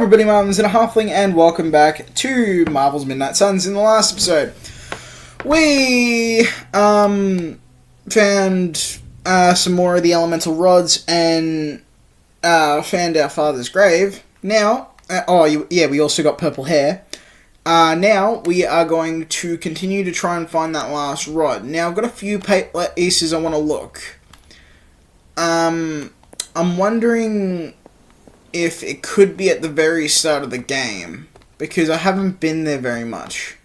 everybody, Martins and a Halfling, and welcome back to Marvel's Midnight Suns. In the last episode, we found some more of the elemental rods and found our father's grave. Now, we also got purple hair. Now we are going to continue to try and find that last rod. Now I've got a few places I want to look. I'm wondering if it could be at the very start of the game, because I haven't been there very much.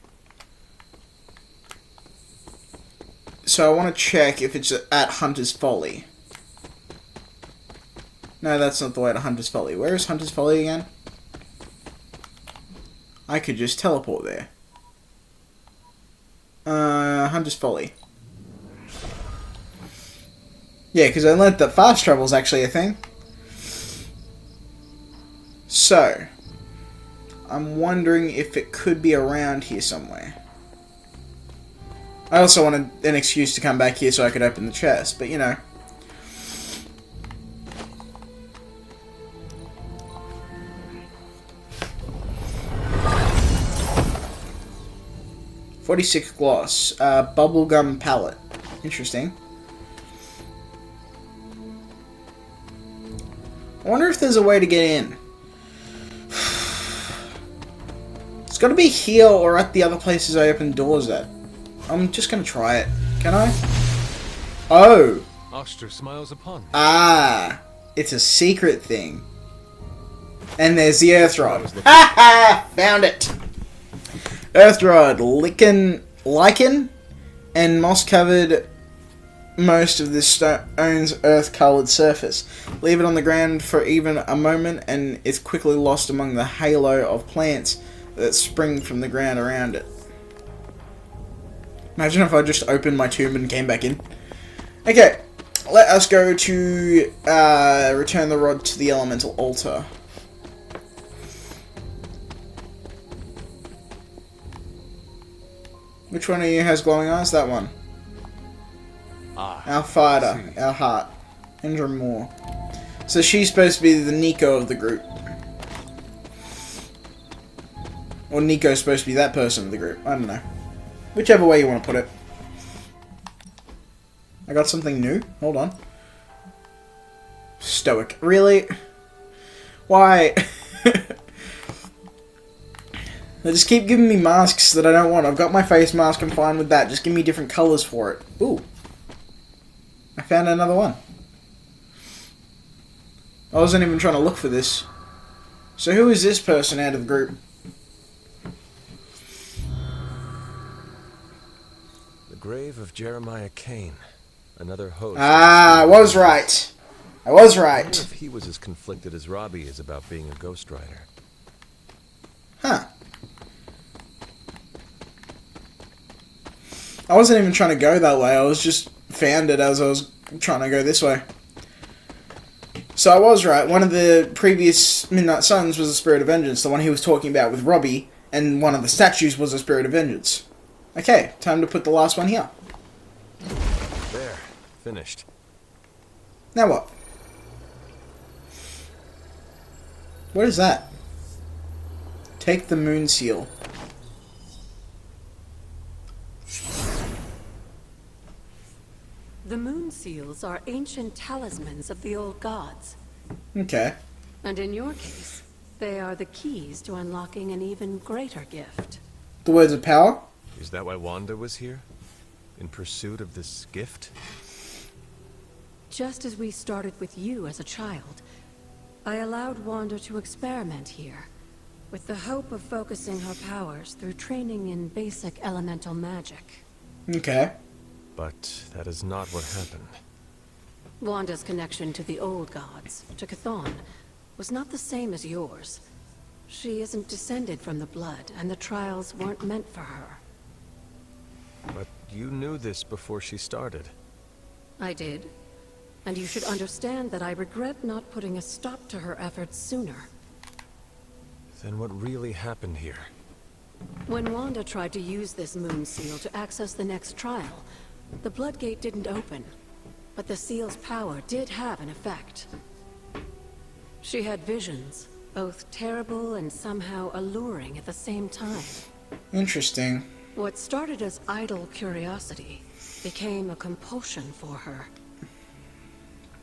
So I want to check if it's at Hunter's Folly. No, that's not the way to Hunter's Folly. Where is Hunter's Folly again? I could just teleport there. Hunter's Folly. Yeah, because I learned that fast travel is actually a thing. So, I'm wondering if it could be around here somewhere. I also wanted an excuse to come back here so I could open the chest, but you know. $46 gloss, bubblegum palette. Interesting. I wonder if there's a way to get in. It's got to be here or at the other places I opened doors at. I'm just going to try it. Can I? Oh. Oster smiles upon me. Ah. It's a secret thing. And there's the Earth Rod. Ha ha! Found it. Earth Rod. Lichen and moss covered most of this stone's earth-coloured surface. Leave it on the ground for even a moment and it's quickly lost among the halo of plants that spring from the ground around it. Imagine if I just opened my tomb and came back in. Okay, let us go to return the rod to the elemental altar. Which one of you has glowing eyes? That one. Our fighter, our heart. Indra Moore. So she's supposed to be the Nico of the group. Or Nico's supposed to be that person of the group. I don't know. Whichever way you want to put it. I got something new. Hold on. Stoic. Really? Why? They just keep giving me masks that I don't want. I've got my face mask. I'm fine with that. Just give me different colours for it. Ooh. I found another one. I wasn't even trying to look for this. So who is this person out of the group? Grave of Jeremiah Kane, another host. Ah, I was right. I was right. I wonder if he was as conflicted as Robbie is about being a Ghost Rider. Huh. I wasn't even trying to go that way. I was just found it as I was trying to go this way. So I was right. One of the previous Midnight Suns was a Spirit of Vengeance, the one he was talking about with Robbie, and one of the statues was a Spirit of Vengeance. Okay, time to put the last one here. There, finished. Now what? What is that? Take the moon seal. The moon seals are ancient talismans of the old gods. Okay. And in your case, they are the keys to unlocking an even greater gift. The words of power? Is that why Wanda was here? In pursuit of this gift? Just as we started with you as a child, I allowed Wanda to experiment here, with the hope of focusing her powers through training in basic elemental magic. Okay. But that is not what happened. Wanda's connection to the old gods, to Chthon, was not the same as yours. She isn't descended from the blood, and the trials weren't meant for her. But you knew this before she started. I did. And you should understand that I regret not putting a stop to her efforts sooner. Then what really happened here? When Wanda tried to use this moon seal to access the next trial, the Bloodgate didn't open. But the seal's power did have an effect. She had visions, both terrible and somehow alluring at the same time. Interesting. What started as idle curiosity became a compulsion for her.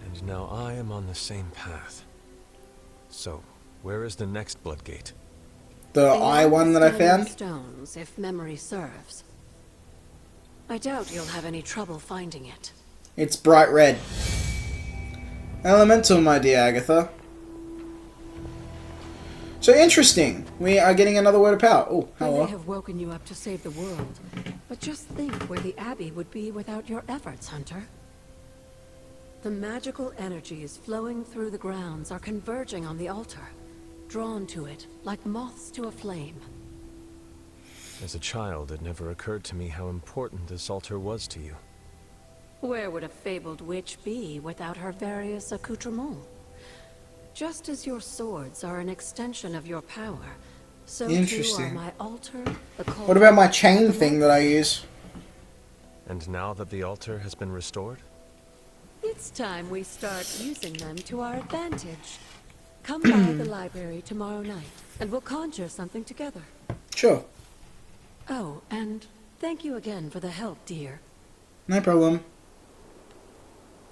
And now I am on the same path. So, where is the next Bloodgate? The eye one that I found? Stones, if memory serves. I doubt you'll have any trouble finding it. It's bright red. Elemental, my dear Agatha. So interesting. We are getting another word of power. Oh, I hello. may have woken you up to save the world, but just think where the Abbey would be without your efforts, Hunter. The magical energies flowing through the grounds are converging on the altar, drawn to it like moths to a flame. As a child, it never occurred to me how important this altar was to you. Where would a fabled witch be without her various accoutrements? Just as your swords are an extension of your power, so too are Interesting. my altar, the What about my chain thing that I use? And now that the altar has been restored? It's time we start using them to our advantage. Come by the library tomorrow night, and we'll conjure something together. Sure. Oh, and thank you again for the help, dear. No problem.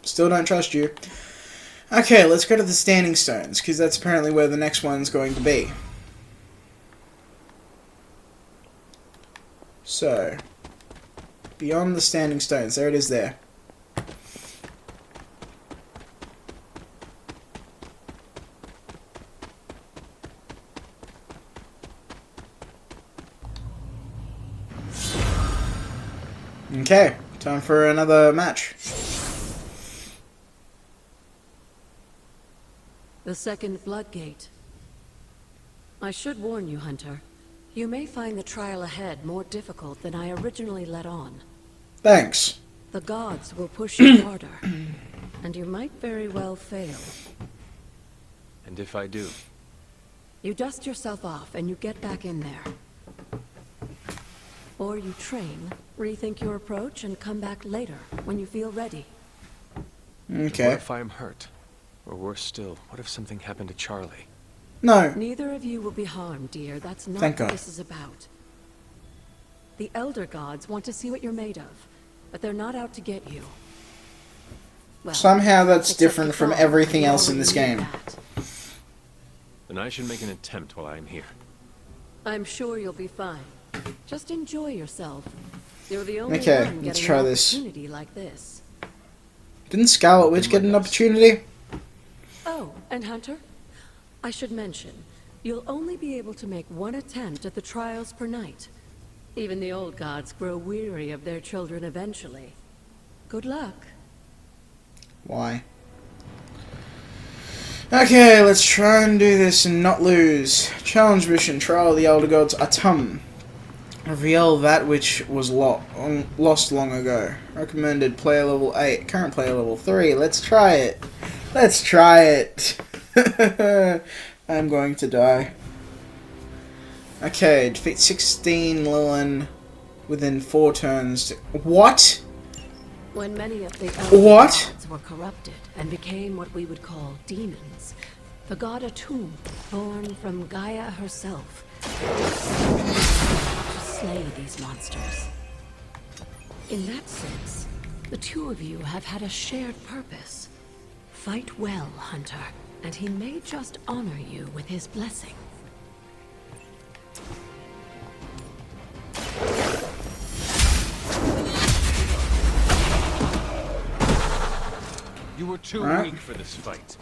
Still don't trust you. Okay, let's go to the Standing Stones, because that's apparently where the next one's going to be. So, beyond the Standing Stones, there it is there. Okay, time for another match. The second Bloodgate. I should warn you, Hunter. You may find the trial ahead more difficult than I originally let on. Thanks. The gods will push you harder, and you might very well fail. And if I do? You dust yourself off and you get back in there. Or you train, rethink your approach, and come back later, when you feel ready. What Okay. if I am hurt? Or worse still, what if something happened to Charlie? No. Neither of you will be harmed, dear. That's not Thank what God. this is about. The Elder Gods want to see what you're made of, but they're not out to get you. Well, Somehow that's except different the from God, everything you else in this already game. knew that. Then I should make an attempt while I am here. I'm sure you'll be fine. Just enjoy yourself. You're the only Okay, one let's getting try an this. opportunity like this. Didn't Scarlet Witch get an opportunity? Oh, and Hunter, I should mention, you'll only be able to make one attempt at the trials per night. Even the old gods grow weary of their children eventually. Good luck. Why? Okay, let's try and do this and not lose. Challenge mission, Trial of the Elder Gods Atum. Reveal that which was lost long ago. Recommended player level 8, current player level 3. Let's try it. Let's try it. I'm going to die. Okay, defeat 16 Lilin within 4 turns. What? When many of the elder What? gods were corrupted and became what we would call demons, the god Atum, born from Gaia herself, to slay these monsters. In that sense, the two of you have had a shared purpose. Fight well, Hunter, and he may just honor you with his blessing. You were too Huh? weak for this fight.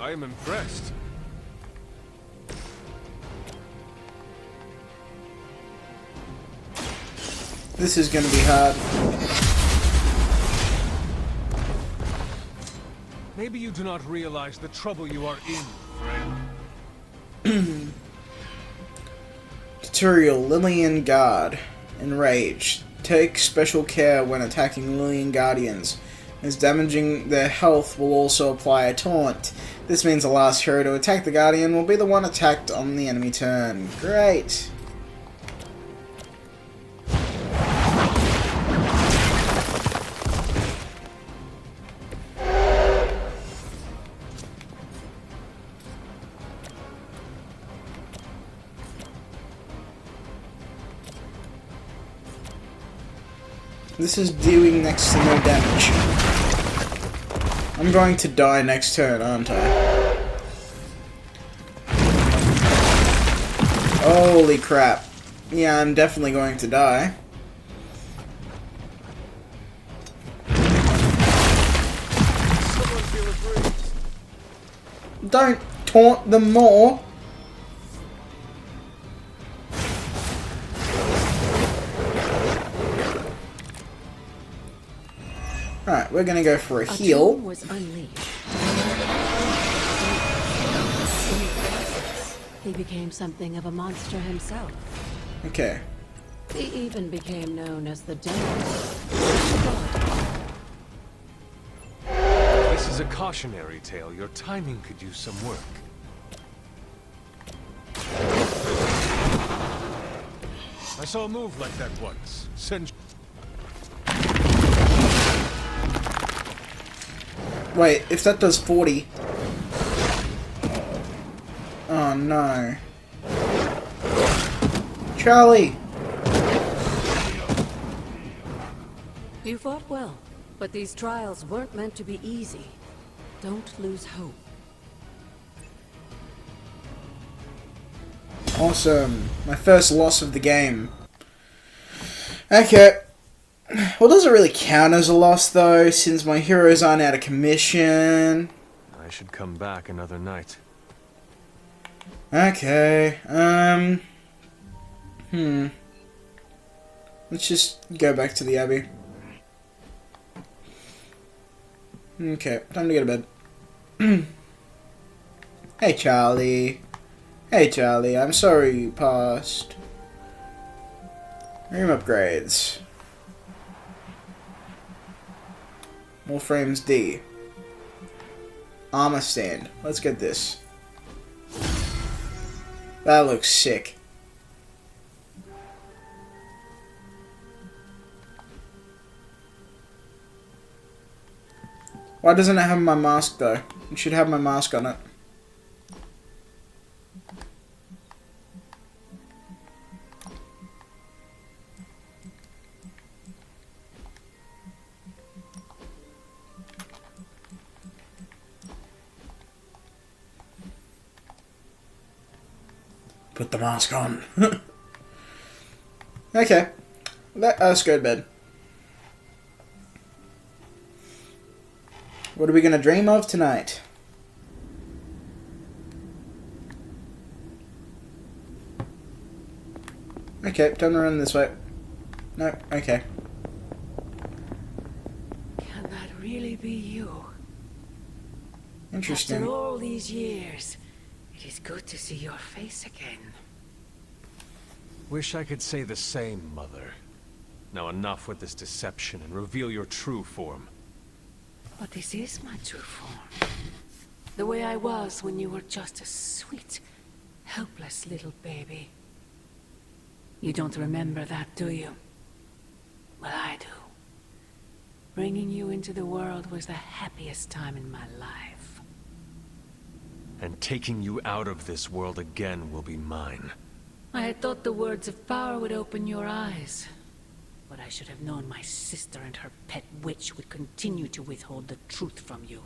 I am impressed. This is going to be hard. Maybe you do not realize the trouble you are in, friend. Tutorial, Lillian Guard. Enraged. Take special care when attacking Lillian Guardians. as damaging their health will also apply a taunt. This means the last hero to attack the Guardian will be the one attacked on the enemy turn. Great! This is doing next to no damage. I'm going to die next turn, aren't I? Holy crap. Yeah, I'm definitely going to die. Don't taunt them more. Alright, we're gonna go for a heal. tomb was unleashed. He became something of a monster himself. Okay. He even became known as the Devil. This is a cautionary tale. Your timing could use some work. I saw a move like that once. Send. Wait, if that does 40... Oh no. Charlie! You fought well, but these trials weren't meant to be easy. Don't lose hope. Awesome. My first loss of the game. Okay. Well, does it really count as a loss, though, since my heroes aren't out of commission? I should come back another night. Okay. Let's just go back to the Abbey. Okay, time to go to bed. Hey, Charlie. Hey, Charlie, I'm sorry you passed. Room upgrades. More frames D. Armor stand. Let's get this. That looks sick. Why doesn't it have my mask though? It should have my mask on it. Put the mask on. Okay. Let us go to bed. What are we going to dream of tonight? Okay, time to run this way. No, okay. Can that really be you? Interesting. After all these years, it is good to see your face again. Wish I could say the same, Mother. Now enough with this deception and reveal your true form. But this is my true form. The way I was when you were just a sweet, helpless little baby. You don't remember that, do you? Well, I do. Bringing you into the world was the happiest time in my life. And taking you out of this world again will be mine. I had thought the words of power would open your eyes. But I should have known my sister and her pet witch would continue to withhold the truth from you.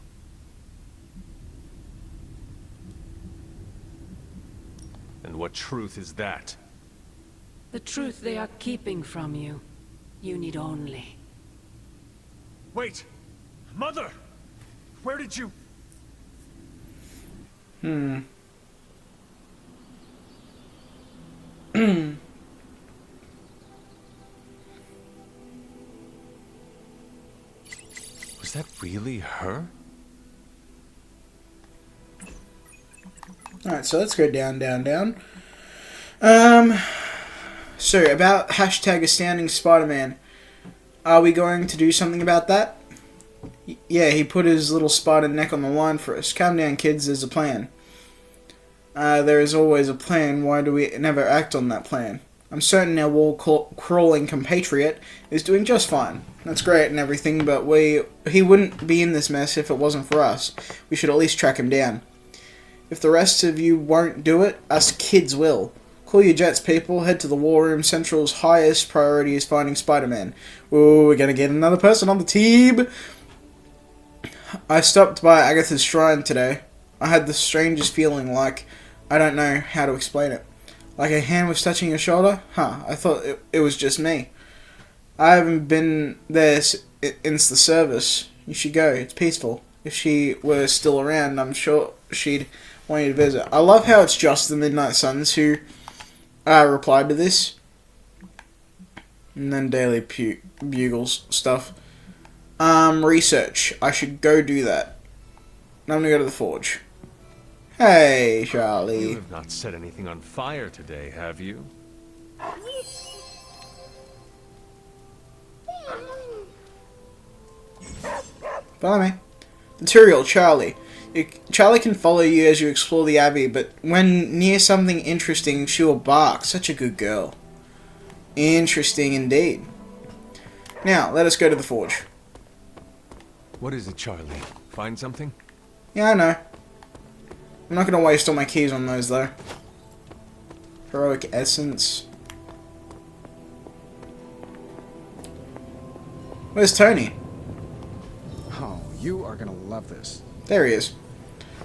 And what truth is that? The truth they are keeping from you. You need only. Wait! Mother! Where did you... Was that really her? Alright, so let's go down, down, down. So, about hashtag Astounding Spider-Man. Are we going to do something about that? Yeah, he put his little spotted neck on the line for us. Calm down, kids, there's a plan. There is always a plan. Why do we never act on that plan? I'm certain our wall-crawling compatriot is doing just fine. That's great and everything, but he wouldn't be in this mess if it wasn't for us. We should at least track him down. If the rest of you won't do it, us kids will. Call your jets, people. Head to the war room. Central's highest priority is finding Spider-Man. Ooh, we're gonna get another person on the team! I stopped by Agatha's shrine today. I had the strangest feeling, like... I don't know how to explain it. Like a hand was touching your shoulder? Huh, I thought it was just me. I haven't been there since the service. You should go, it's peaceful. If she were still around, I'm sure she'd want you to visit. I love how it's just the Midnight Suns who replied to this. And then Daily Bugles stuff. Research. I should go do that. Now I'm gonna go to the forge. Hey, Charlie. You have not set anything on fire today, have you? Follow me. Material, Charlie. Charlie can follow you as you explore the Abbey, but when near something interesting, she will bark. Such a good girl. Interesting indeed. Now, let us go to the forge. What is it, Charlie? Find something? Yeah, I know. I'm not going to waste all my keys on those, though. Heroic Essence. Where's Tony? Oh, you are gonna love this. There he is.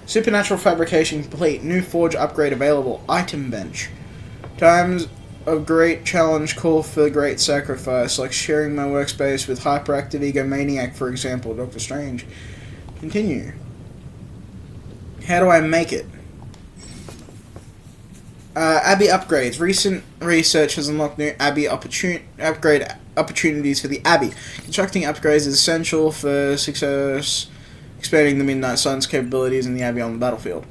Supernatural fabrication complete. New forge upgrade available. Item bench. Times of great challenge call for great sacrifice, like sharing my workspace with hyperactive egomaniac, for example, Doctor Strange. Continue. How do I make it? Abbey upgrades. Recent research has unlocked new Abbey upgrade opportunities for the Abbey. Constructing upgrades is essential for success, expanding the Midnight Suns' capabilities in the Abbey on the battlefield.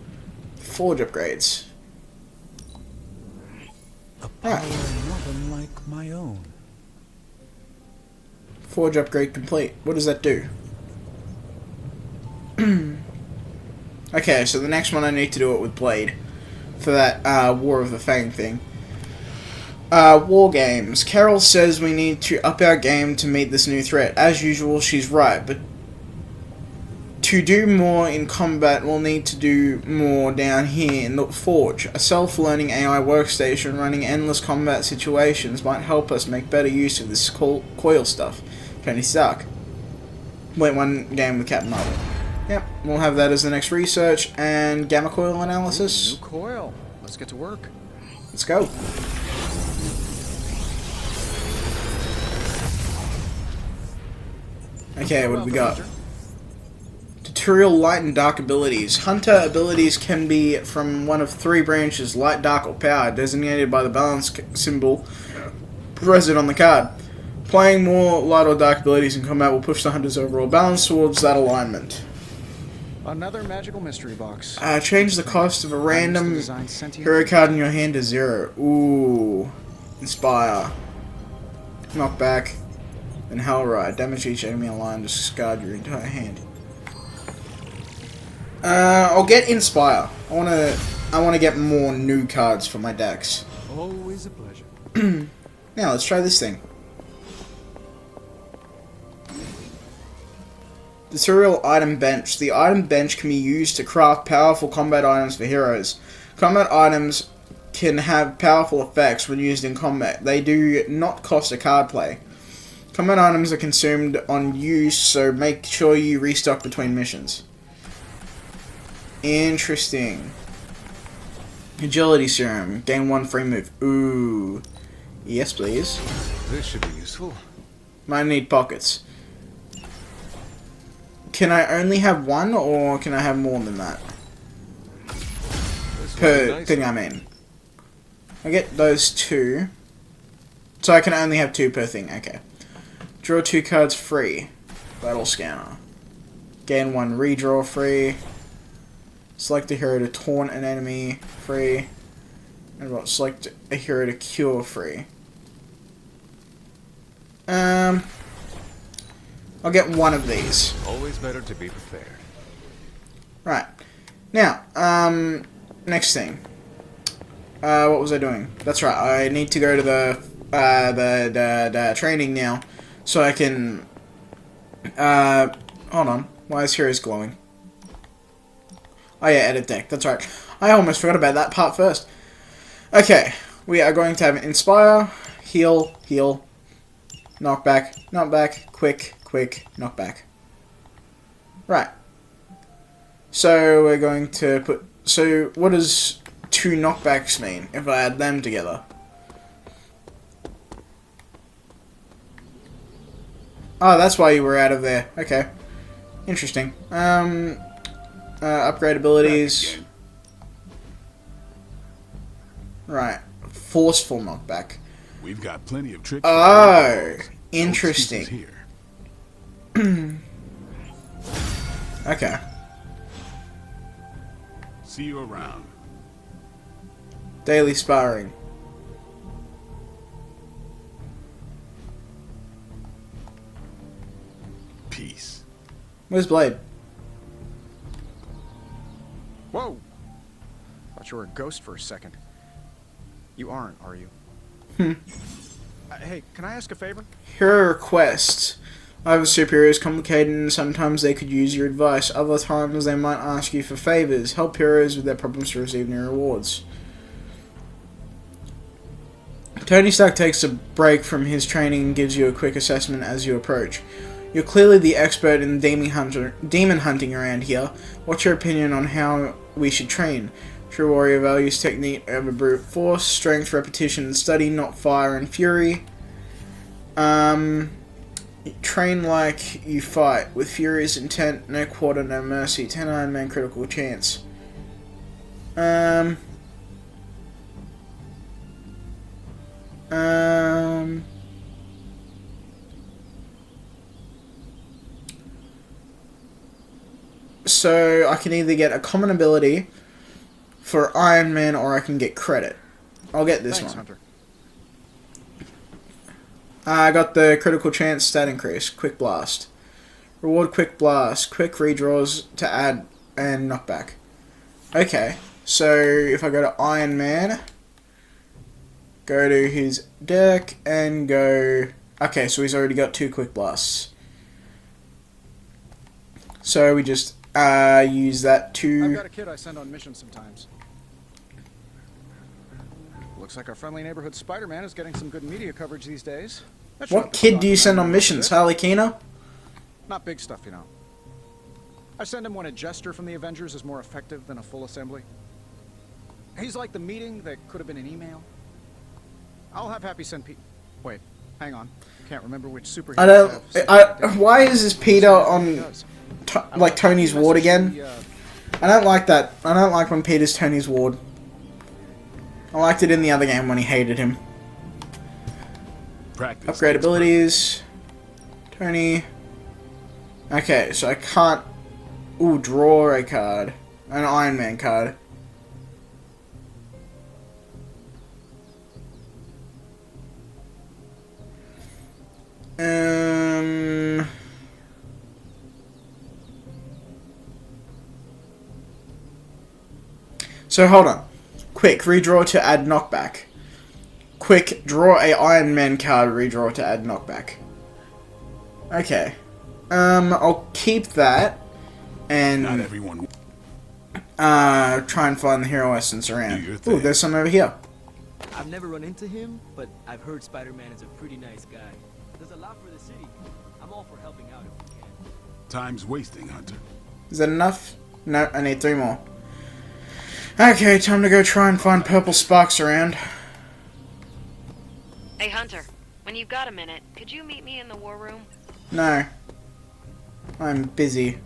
Forge upgrades. A power not unlike my own. Forge upgrade complete. What does that do? Okay, so the next one I need to do it with Blade. For that War of the Fang thing. War games. Carol says we need to up our game to meet this new threat. As usual, she's right, but to do more in combat, we'll need to do more down here in the Forge. A self-learning AI workstation running endless combat situations might help us make better use of this coil stuff. Tony Stark. Wait, one game with Captain Marvel. Yep, we'll have that as the next research, and gamma coil analysis. Ooh, new coil. Let's get to work. Let's go. Okay, what do we got? Tutorial light and dark abilities. Hunter abilities can be from one of three branches, light, dark, or power, designated by the balance symbol present on the card. Playing more light or dark abilities in combat will push the hunter's overall balance towards that alignment. Another magical mystery box. Change the cost of a random hero card in your hand to 0. Ooh. Inspire. Knockback. And Hellride. Damage each enemy aligned, discard your entire hand. I'll get Inspire. I wanna get more new cards for my decks. Always a pleasure. Now let's try this thing. Tutorial item bench. The item bench can be used to craft powerful combat items for heroes. Combat items can have powerful effects when used in combat. They do not cost a card play. Combat items are consumed on use, so make sure you restock between missions. Interesting. Agility Serum. Gain 1 free move. Ooh. Yes, please. This should be useful. Might need pockets. Can I only have one, or can I have more than that? Per thing, I mean. I get those 2. So I can only have 2 per thing, okay. Draw 2 cards free. Battle Scanner. Gain 1 redraw free. Select a hero to taunt an enemy free. And what? Select a hero to cure free. I'll get one of these. Always better to be prepared. Right. Now, next thing. What was I doing? That's right, I need to go to the training now, so I can, hold on. Why is Heroes glowing? Oh yeah, edit deck, that's right. I almost forgot about that part first. Okay, we are going to have Inspire, Heal, Heal, Knockback, Knockback, Quick, Quick, Knockback. Right. So we're going to put... So what does 2 knockbacks mean if I add them together? Oh, that's why you were out of there. Okay. Interesting. Upgrade abilities. Right. Forceful knockback. We've got plenty of tricks. Oh, interesting. Here. Okay. See you around. Daily sparring. Peace. Where's Blade? Whoa! Thought you were a ghost for a second. You aren't, are you? Hey, can I ask a favor? Hero requests. Other superior is complicated and sometimes they could use your advice. Other times they might ask you for favors. Help heroes with their problems to receive new rewards. Tony Stark takes a break from his training and gives you a quick assessment as you approach. You're clearly the expert in demon hunting around here. What's your opinion on how we should train? True warrior values technique over brute force, strength, repetition, and study, not fire and fury. Train like you fight, with furious intent, no quarter, no mercy, 10 Iron Man critical chance. So I can either get a common ability for Iron Man or I can get credit. I'll get this Thanks, one. Hunter. I got the critical chance stat increase, quick blast. Reward quick blast, quick redraws to add and knockback. Okay, so if I go to Iron Man, go to his deck and go... Okay, so he's already got 2 quick blasts. So we just use that I've to... got a kid I send on missions sometimes. Looks like our friendly neighborhood Spider-Man is getting some good media coverage these days. That should What help the kid do you stock send on value a missions? bit. Harley Quinn? Not big stuff, you know. I send him when a gesture from the Avengers is more effective than a full assembly. He's like the meeting that could have been an email. I'll have Happy send Pete. Wait, hang on. Can't remember which superhero. I don't... why is this Peter on... like Tony's ward again? I don't like that. I don't like when Peter's Tony's ward. I liked it in the other game when he hated him. Practice. Upgrade abilities. Tony. Okay, so I can't... Ooh, draw a card. An Iron Man card. So hold on. Quick, redraw to add knockback. Quick, draw a Iron Man card, redraw to add knockback. Okay. I'll keep that. And Not everyone. try and find the hero essence around. Do your Ooh, thing. there's some over here. I've never run into him, but I've heard Spider-Man is a pretty nice guy. Does a lot for the city. I'm all for helping out if we can. Time's wasting, Hunter. Is that enough? No, I need 3 more. Okay, time to go try and find purple sparks around. Hey Hunter, when you've got a minute, could you meet me in the war room? No. I'm busy.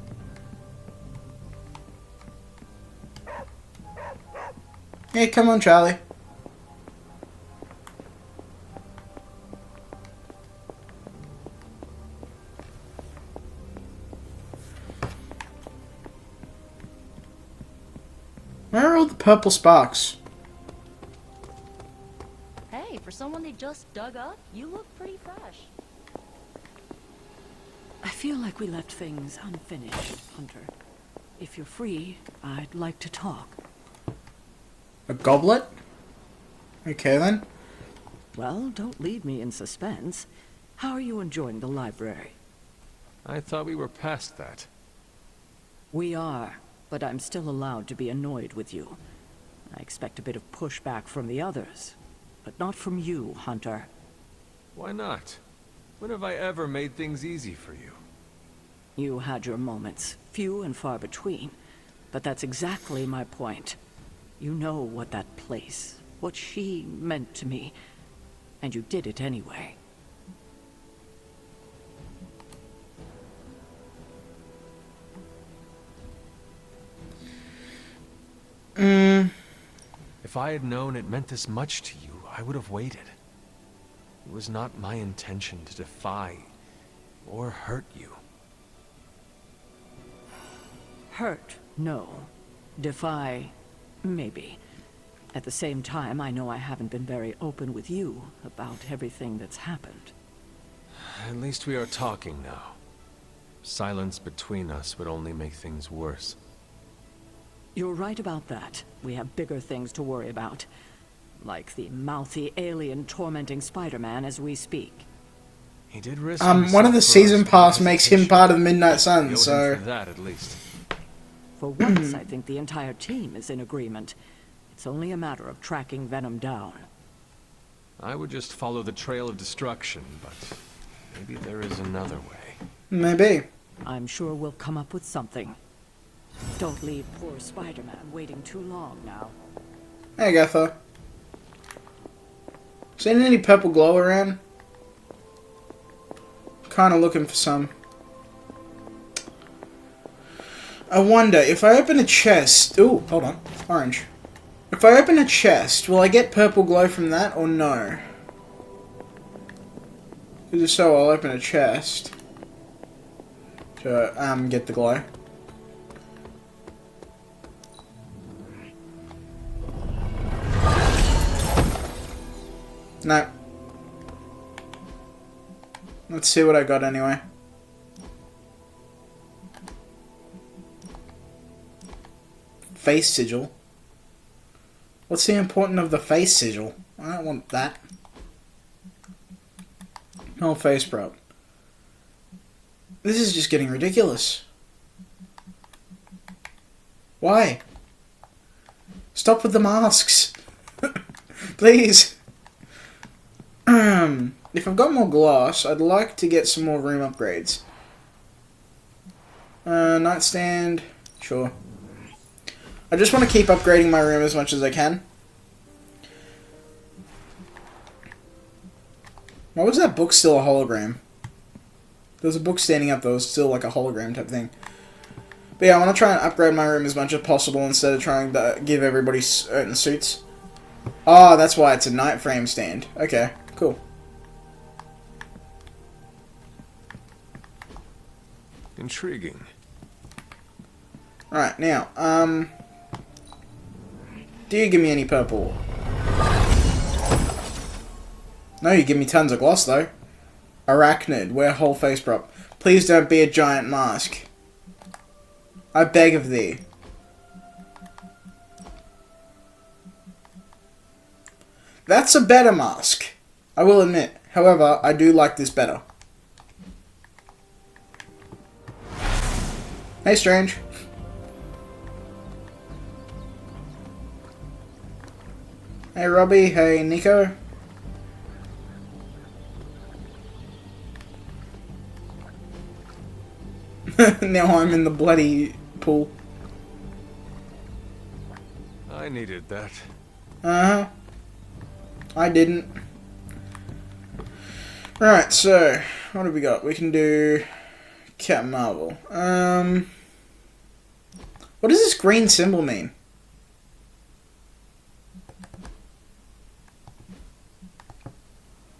Hey, come on, Charlie. Where are all the purple sparks? Hey, for someone they just dug up, you look pretty fresh. I feel like we left things unfinished, Hunter. If you're free, I'd like to talk. A goblet? Okay then. Well, don't leave me in suspense. How are you enjoying the library? I thought we were past that. We are, but I'm still allowed to be annoyed with you. I expect a bit of pushback from the others, but not from you, Hunter. Why not? When have I ever made things easy for you? You had your moments, few and far between, but that's exactly my point. You know what that place, what she meant to me, and you did it anyway. If I had known it meant this much to you, I would have waited. It was not my intention to defy or hurt you. Hurt, no. Defy, maybe. At the same time, I know I haven't been very open with you about everything that's happened. At least we are talking now. Silence between us would only make things worse. You're right about that. We have bigger things to worry about. Like the mouthy alien tormenting Spider-Man as we speak. He did risk One of the season pass makes him part of the Midnight Sun, so... For that, at least. For once, I think the entire team is in agreement. It's only a matter of tracking Venom down. I would just follow the trail of destruction, but maybe there is another way. Maybe. I'm sure we'll come up with something. Don't leave poor Spider-Man waiting too long now. Hey, Gatha. Seen any purple glow around? Kinda looking for some. I wonder, if I open a chest... Ooh, hold on. Orange. If I open a chest, will I get purple glow from that, or no? Because if so, I'll open a chest. To, get the glow. No. Let's see what I got anyway. Face sigil. What's the importance of the face sigil? I don't want that. No face prop. This is just getting ridiculous. Why? Stop with the masks. Please. If I've got more glass, I'd like to get some more room upgrades. Nightstand. Sure. I just want to keep upgrading my room as much as I can. Why was that book still a hologram? There was a book standing up that was still like a hologram type thing. But yeah, I want to try and upgrade my room as much as possible instead of trying to give everybody certain suits. Oh, that's why it's a night frame stand. Okay, cool. Intriguing. Alright, now, do you give me any purple? No, you give me tons of gloss, though. Arachnid, wear whole face prop. Please don't be a giant mask. I beg of thee. That's a better mask, I will admit. However, I do like this better. Hey, Strange. Hey, Robbie. Hey, Nico. Now I'm in the bloody pool. I needed that. Uh-huh. I didn't. Right, so, what have we got? We can do Captain Marvel. What does this green symbol mean?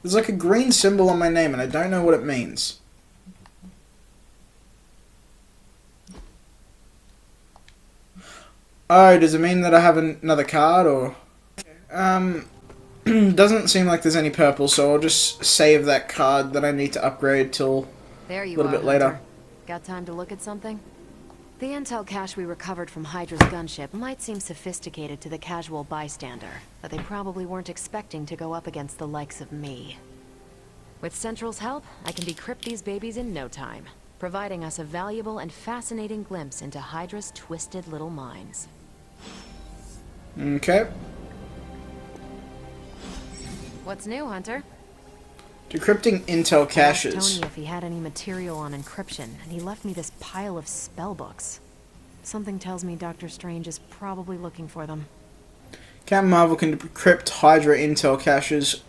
There's like a green symbol on my name and I don't know what it means. Oh, does it mean that I have another card or... Doesn't seem like there's any purple, so I'll just save that card that I need to upgrade till There you little are, bit later. Hunter. Got time to look at something? The intel cache we recovered from Hydra's gunship might seem sophisticated to the casual bystander, but they probably weren't expecting to go up against the likes of me. With Central's help, I can decrypt these babies in no time, providing us a valuable and fascinating glimpse into Hydra's twisted little minds. Okay. What's new, Hunter? Decrypting intel I asked caches. Tony if he had any material on encryption, and he left me this pile of spellbooks. Something tells me Dr. Strange is probably looking for them. Captain Marvel can decrypt Hydra intel caches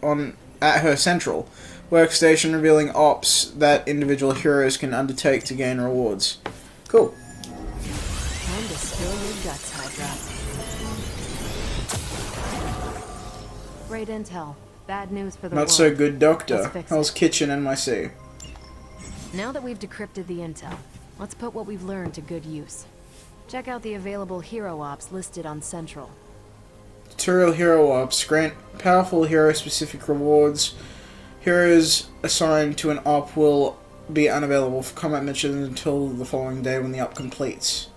at her central workstation, revealing ops that individual heroes can undertake to gain rewards. Cool. Time to spill your guts, Hydra. Great intel. Bad news for the Not world. so good, Let's Doctor. fix Hell's it. Kitchen NYC. Now that we've decrypted the intel, let's put what we've learned to good use. Check out the available hero ops listed on Central. Tutorial Hero Ops grant powerful hero-specific rewards. Heroes assigned to an op will be unavailable for combat missions until the following day when the op completes.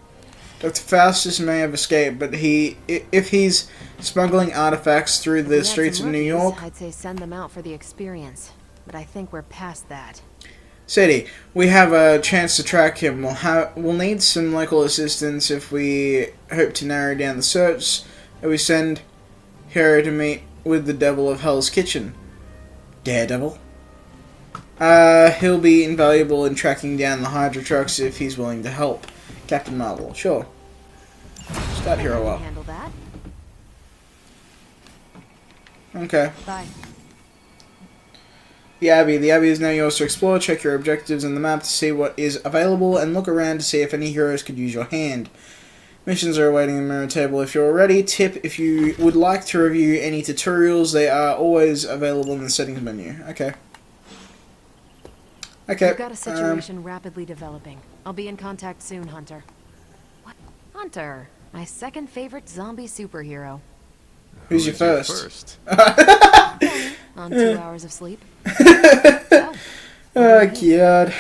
Dr. Faustus may have escaped, but if he's smuggling artifacts through If we the had streets some of New rookies, York, I'd say send them out for the experience, but I think we're past that. Sadie, we have a chance to track him. We'll need some local assistance if we hope to narrow down the search. We send Hero to meet with the Devil of Hell's Kitchen. Daredevil. He'll be invaluable in tracking down the Hydra trucks if he's willing to help. Captain Marvel, sure. Start Hero up. Handle that. Okay. Bye. The Abbey. The Abbey is now yours to explore. Check your objectives on the map to see what is available and look around to see if any heroes could use your hand. Missions are awaiting the mirror table if you're ready. Tip, if you would like to review any tutorials, they are always available in the settings menu. Okay. Okay. We've got a situation rapidly developing. I'll be in contact soon, Hunter. What? Hunter, my second favorite zombie superhero. Who's your Who's first? On 2 hours of sleep. Oh, God.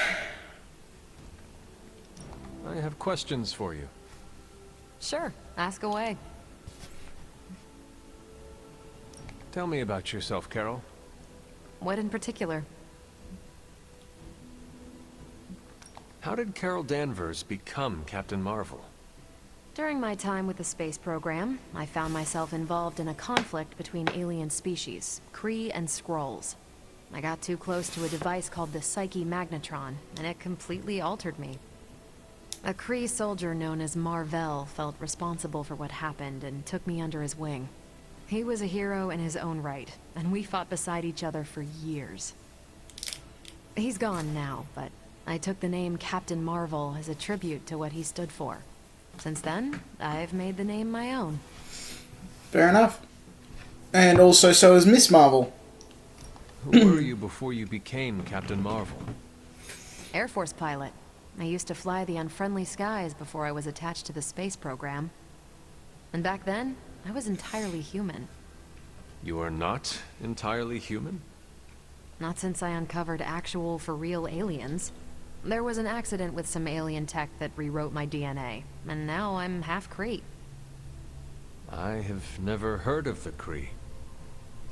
I have questions for you. Sure, ask away. Tell me about yourself, Carol. What in particular? How did Carol Danvers become Captain Marvel? During my time with the space program, I found myself involved in a conflict between alien species, Kree and Skrulls. I got too close to a device called the Psyche Magnetron, and it completely altered me. A Kree soldier known as Mar-Vell felt responsible for what happened and took me under his wing. He was a hero in his own right, and we fought beside each other for years. He's gone now, but I took the name Captain Marvel as a tribute to what he stood for. Since then, I've made the name my own. Fair enough. And also, so is Miss Marvel. Who were you before you became Captain Marvel? Air Force pilot. I used to fly the unfriendly skies before I was attached to the space program. And back then, I was entirely human. You are not entirely human? Not since I uncovered actual, for-real aliens. There was an accident with some alien tech that rewrote my DNA, and now I'm half Kree. I have never heard of the Kree.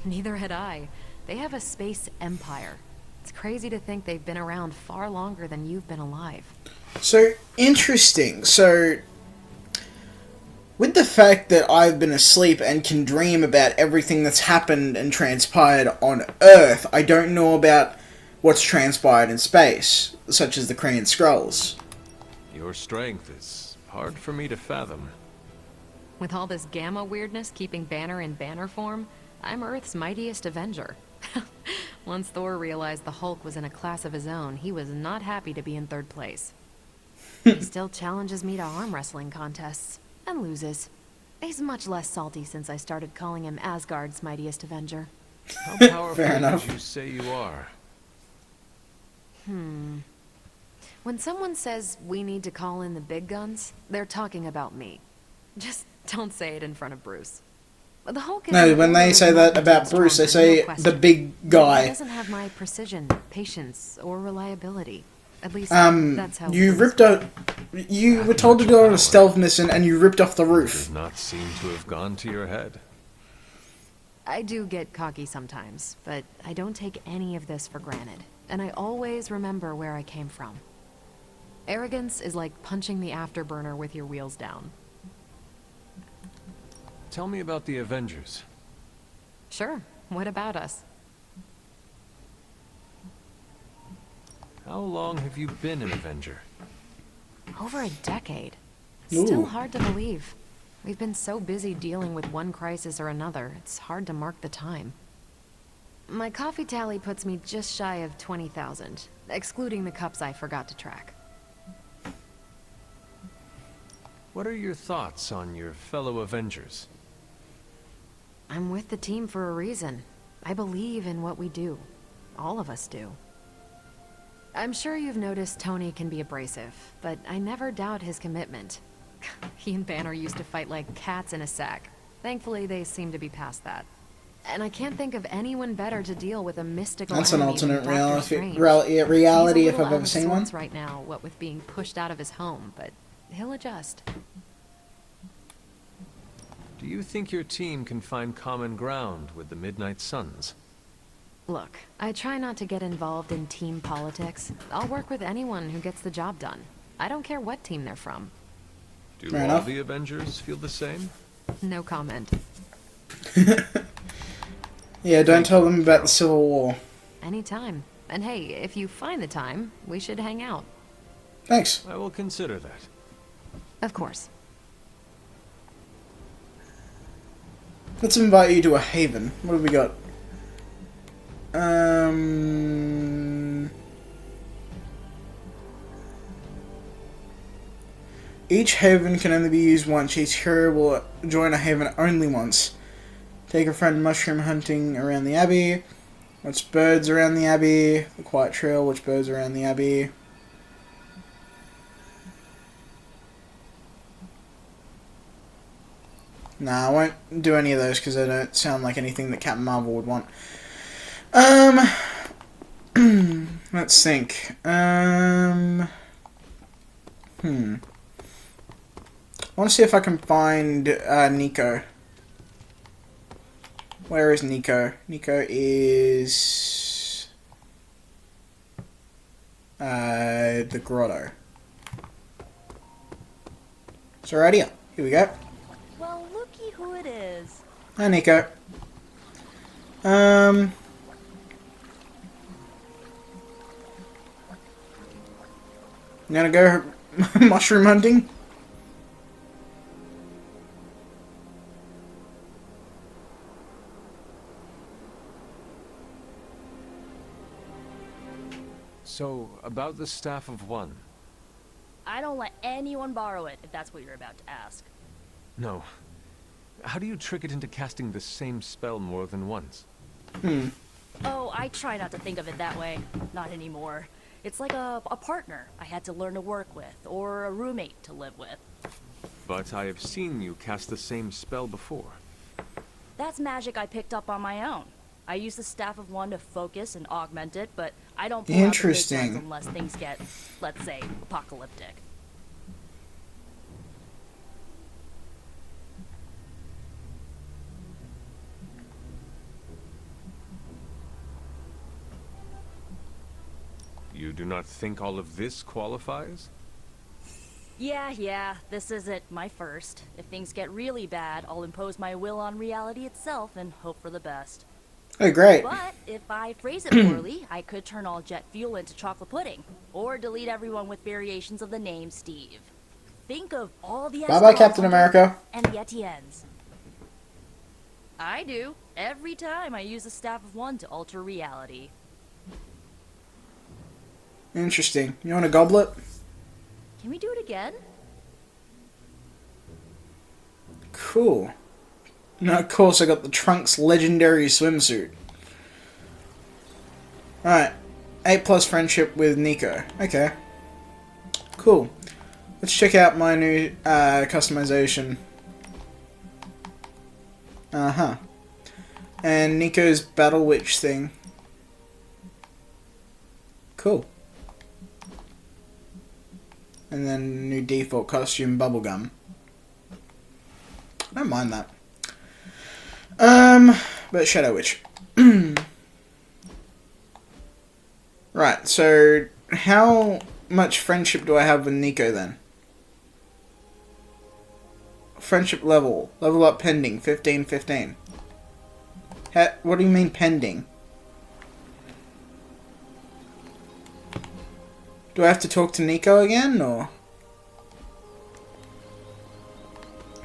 Neither had I. They have a space empire. It's crazy to think they've been around far longer than you've been alive. So, interesting. So, with the fact that I've been asleep and can dream about everything that's happened and transpired on Earth, I don't know about what's transpired in space, such as the Kree and Skrulls. Your strength is hard for me to fathom. With all this gamma weirdness keeping Banner in banner form, I'm Earth's mightiest Avenger. Once Thor realized the Hulk was in a class of his own, he was not happy to be in third place. He still challenges me to arm wrestling contests, and loses. He's much less salty since I started calling him Asgard's mightiest Avenger. How powerful Fair enough. would you say you are? When someone says we need to call in the big guns, they're talking about me. Just don't say it in front of Bruce. The Hulk is No, when they say that about Bruce, they say the big He guy. doesn't have my precision, patience, or reliability. At least that's how You things ripped out. You were told to go on a stealth mission, and you ripped off the roof. Does not seem to have gone to your head. I do get cocky sometimes, but I don't take any of this for granted, and I always remember where I came from. Arrogance is like punching the afterburner with your wheels down. Tell me about the Avengers. Sure, what about us? How long have you been an Avenger? Over a decade. Ooh. Still hard to believe. We've been so busy dealing with one crisis or another, it's hard to mark the time. My coffee tally puts me just shy of 20,000, excluding the cups I forgot to track. What are your thoughts on your fellow Avengers? I'm with the team for a reason. I believe in what we do. All of us do. I'm sure you've noticed Tony can be abrasive, but I never doubt his commitment. He and Banner used to fight like cats in a sack. Thankfully, they seem to be past that. And I can't think of anyone better to deal with a mystical That's an enemy than alternate Doctor Strange. reality He's if a little I've out ever of seen one. sorts right now, what with being pushed out of his home, but he'll adjust. Do you think your team can find common ground with the Midnight Suns? Look, I try not to get involved in team politics. I'll work with anyone who gets the job done. I don't care what team they're from. Do Fair all enough. the Avengers feel the same? No comment. Yeah, don't tell them about the Civil War. Anytime. And hey, if you find the time, we should hang out. Thanks. I will consider that. Of course. Let's invite you to a haven. What have we got? Each haven can only be used once. Each hero will join a haven only once. Take a friend mushroom hunting around the Abbey. Watch birds around the Abbey. The Quiet Trail. Watch birds around the Abbey. Nah, I won't do any of those because they don't sound like anything that Captain Marvel would want. Let's think. I want to see if I can find Nico. Where is Nico? Nico is the grotto. So right here. Here we go. Well, looky who it is. Hi, Nico. I'm gonna go mushroom hunting. So, about the Staff of One. I don't let anyone borrow it, if that's what you're about to ask. No. How do you trick it into casting the same spell more than once? Oh, I try not to think of it that way. Not anymore. It's like a partner I had to learn to work with, or a roommate to live with. But I have seen you cast the same spell before. That's magic I picked up on my own. I use the Staff of One to focus and augment it, but I don't pull out the big Interesting. guns unless things get, let's say, apocalyptic. You do not think all of this qualifies? Yeah, this isn't my first. If things get really bad, I'll impose my will on reality itself and hope for the best. Oh, great. But if I phrase it poorly, I could turn all jet fuel into chocolate pudding, or delete everyone with variations of the name Steve. Think of all the Bye-bye, Captain America. and the Etiennes. I do, every time I use the Staff of One to alter reality. Interesting. You want a goblet? Can we do it again? Cool. Now, of course, I got the Trunks legendary swimsuit. Alright. 8+ friendship with Nico. Okay. Cool. Let's check out my new customization. Uh-huh. And Nico's Battle Witch thing. Cool. And then new default costume, bubblegum. I don't mind that. But Shadow Witch. Right, so how much friendship do I have with Nico then? Friendship level. Level up pending. 15. What do you mean pending? Do I have to talk to Nico again, or?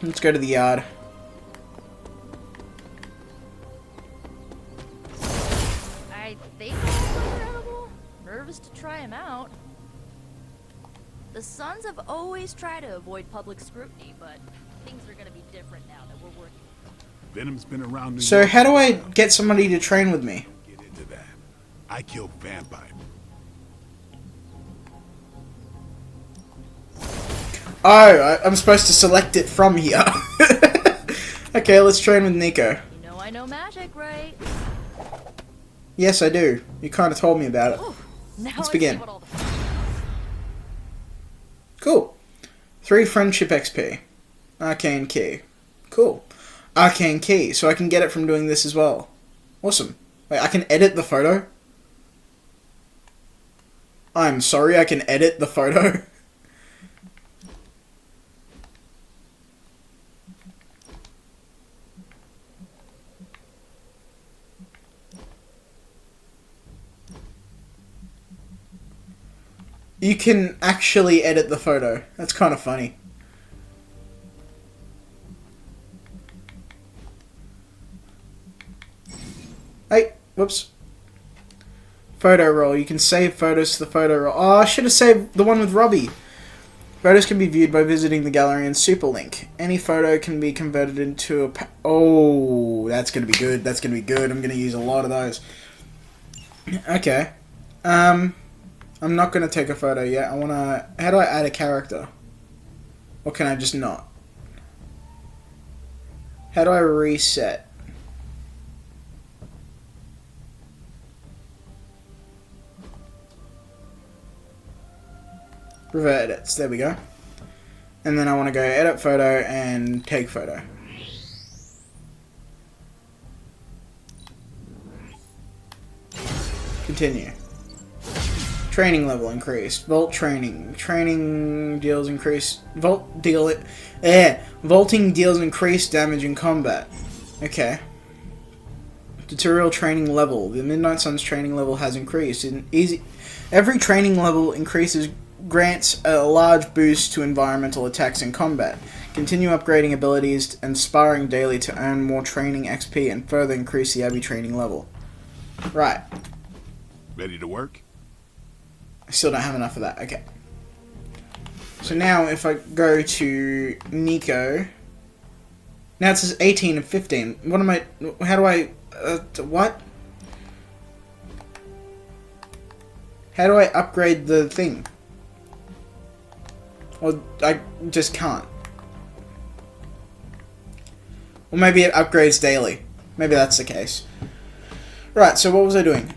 Let's go to the yard. I think it's incredible. Nervous to try him out. The Sons have always tried to avoid public scrutiny, but things are gonna be different now that we're working. Venom's been around New So York. how do I get somebody to train with me? Get into that. I killed vampire. Oh, I'm supposed to select it from here. Okay, let's train with Nico. You know I know magic, right? Yes, I do. You kind of told me about it. Ooh, now Let's I begin. see what all the Cool. 3 friendship XP. Arcane key. Cool. Arcane key, so I can get it from doing this as well. Awesome. Wait, I can edit the photo? I'm sorry, I can edit the photo? You can actually edit the photo. That's kind of funny. Hey, whoops. Photo roll. You can save photos to the photo roll. Oh, I should have saved the one with Robbie. Photos can be viewed by visiting the gallery in Superlink. Any photo can be converted into a... Oh, that's going to be good. That's going to be good. I'm going to use a lot of those. Okay. I'm not going to take a photo yet. I want to... How do I add a character? Or can I just not? How do I reset? Revert edits. There we go. And then I want to go edit photo and take photo. Continue. Training level increased. Vault training. Training deals increased. Vaulting deals increased damage in combat. Okay. Tutorial training level. The Midnight Suns training level has increased. Every training level increases grants a large boost to environmental attacks in combat. Continue upgrading abilities and sparring daily to earn more training XP and further increase the Abbey training level. Right. Ready to work? I still don't have enough of that. Okay. So now if I go to Nico... Now it says 18 and 15. What am I... How do I... what? How do I upgrade the thing? Or I just can't. Or maybe it upgrades daily. Maybe that's the case. Right, so what was I doing?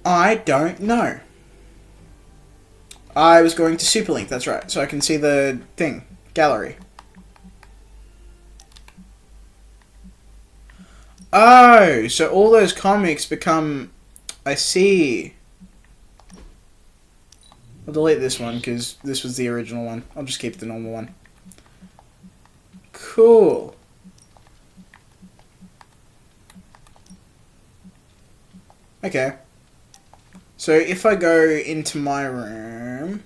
I don't know. I was going to Superlink, that's right. So I can see the thing. Gallery. Oh, so all those comics become... I see. I'll delete this one because this was the original one. I'll just keep the normal one. Cool. Okay. So if I go into my room...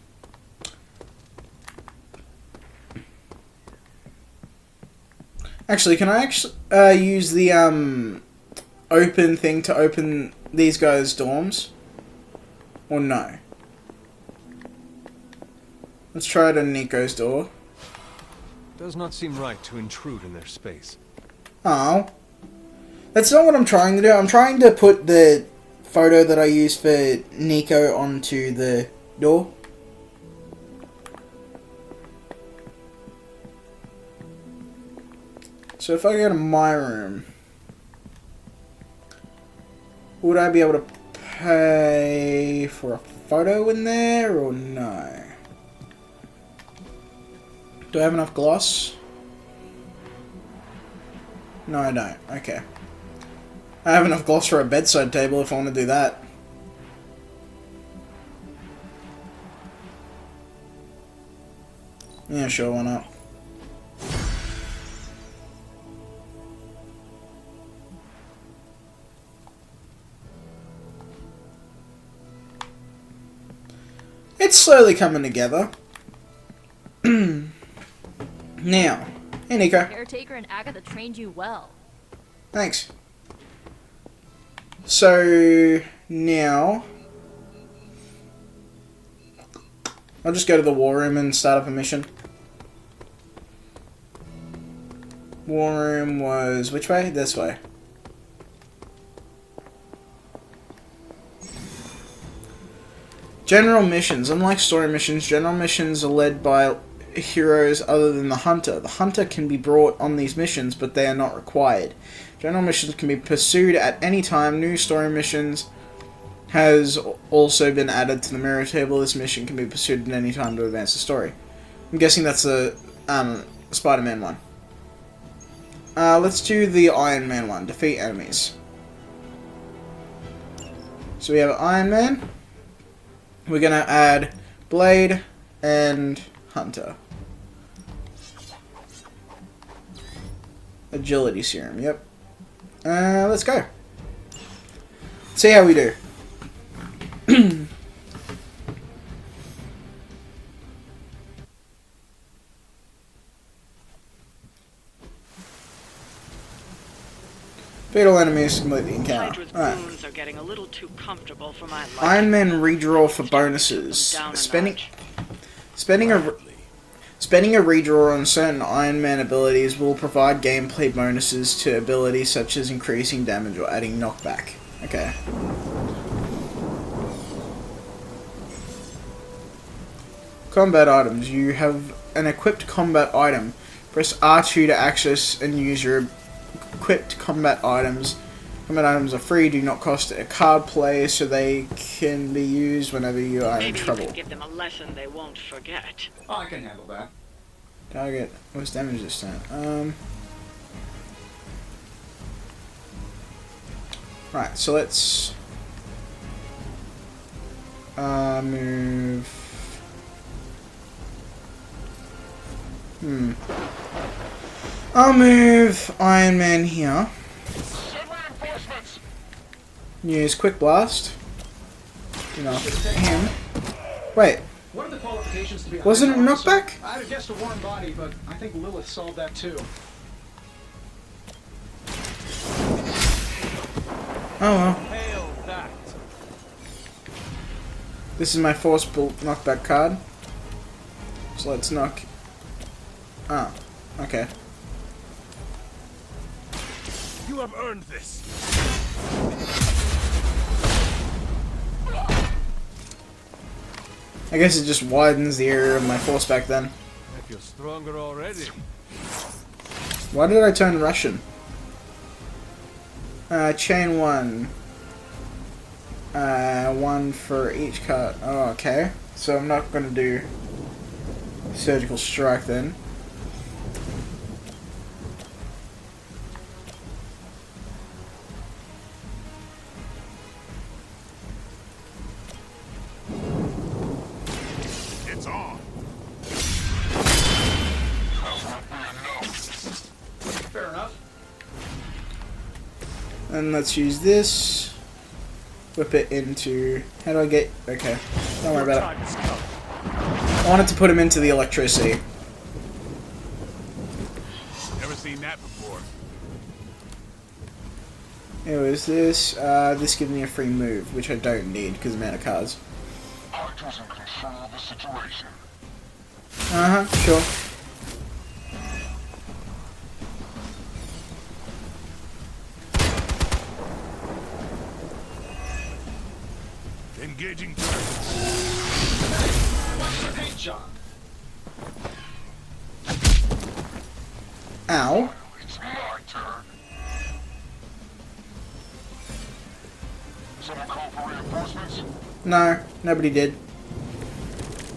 Actually, can I actually use the open thing to open these guys' dorms? Or no? Let's try it on Nico's door. Does not seem right to intrude in their space. Oh. That's not what I'm trying to do. I'm trying to put the photo that I used for Nico onto the door. So if I go to my room, would I be able to pay for a photo in there or no? Do I have enough gloss? No, I don't. Okay. I have enough gloss for a bedside table if I want to do that. Yeah, sure, why not? It's slowly coming together. Now, hey Nico. Caretaker and Agatha trained you well. Thanks. So, now... I'll just go to the war room and start up a mission. War room was... which way? This way. General missions. Unlike story missions, general missions are led by heroes other than the hunter. The hunter can be brought on these missions, but they are not required. General missions can be pursued at any time. New story missions has also been added to the mirror table. This mission can be pursued at any time to advance the story. I'm guessing that's a Spider-Man one. Let's do the Iron Man one. Defeat enemies. So we have Iron Man. We're gonna add Blade and Hunter. Agility serum, yep. Let's go. See how we do. Fatal enemies complete the encounter. Alright. Are getting a little too comfortable for my life. Iron Man redraw for bonuses. Spending a redraw on certain Iron Man abilities will provide gameplay bonuses to abilities such as increasing damage or adding knockback. Okay. Combat items. You have an equipped combat item. Press R2 to access and use your equipped combat items. Combat items are free, do not cost a card play, so they can be used whenever you are in trouble. You can give them a lesson they won't forget. Oh, I can handle that. Target. What's damage this time? Right, so let's move. I'll move Iron Man here. Use Quick Blast. You know, him. Wait. What are the qualifications to be a wasn't it Iron officer? knockback? I'd have guessed a warm body, but I think Lilith solved that too. Oh well. Hail that. This is my forceful knockback card. So let's knock. Ah, okay. You have earned this. I guess it just widens the area of my force back then. I feel stronger already. Why did I turn Russian? Chain one. One for each card. Oh, okay. So I'm not gonna do surgical strike then. It's on. Fair enough. And let's use this. Whip it into... How do I get... Okay. Don't worry about it. I wanted to put him into the electricity. Never seen that before. Anyways, this gives me a free move, which I don't need because I'm out of cards. Archer's in control of the situation. Sure. Engaging target. Paint job. Ow. It's my turn. Someone call for reinforcements. reinforcements? No, nobody did.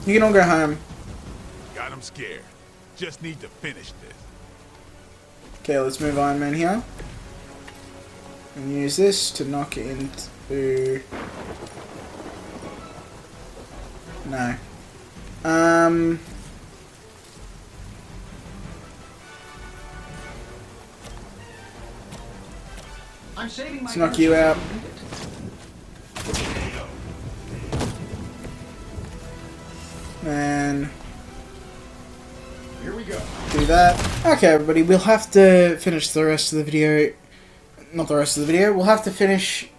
You can all go home. Got him scared. Just need to finish this. Okay, let's move Iron Man here. And use this to knock it into... No. Let's knock you out. And Here we go. do that. Okay, everybody, we'll have to finish the rest of the video. Not the rest of the video. We'll have to finish.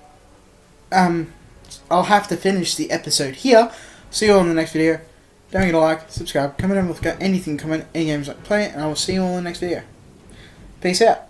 I'll have to finish the episode here. See you all in the next video. Don't forget to like, subscribe, comment down below if you've got anything, comment any games like to play, and I will see you all in the next video. Peace out.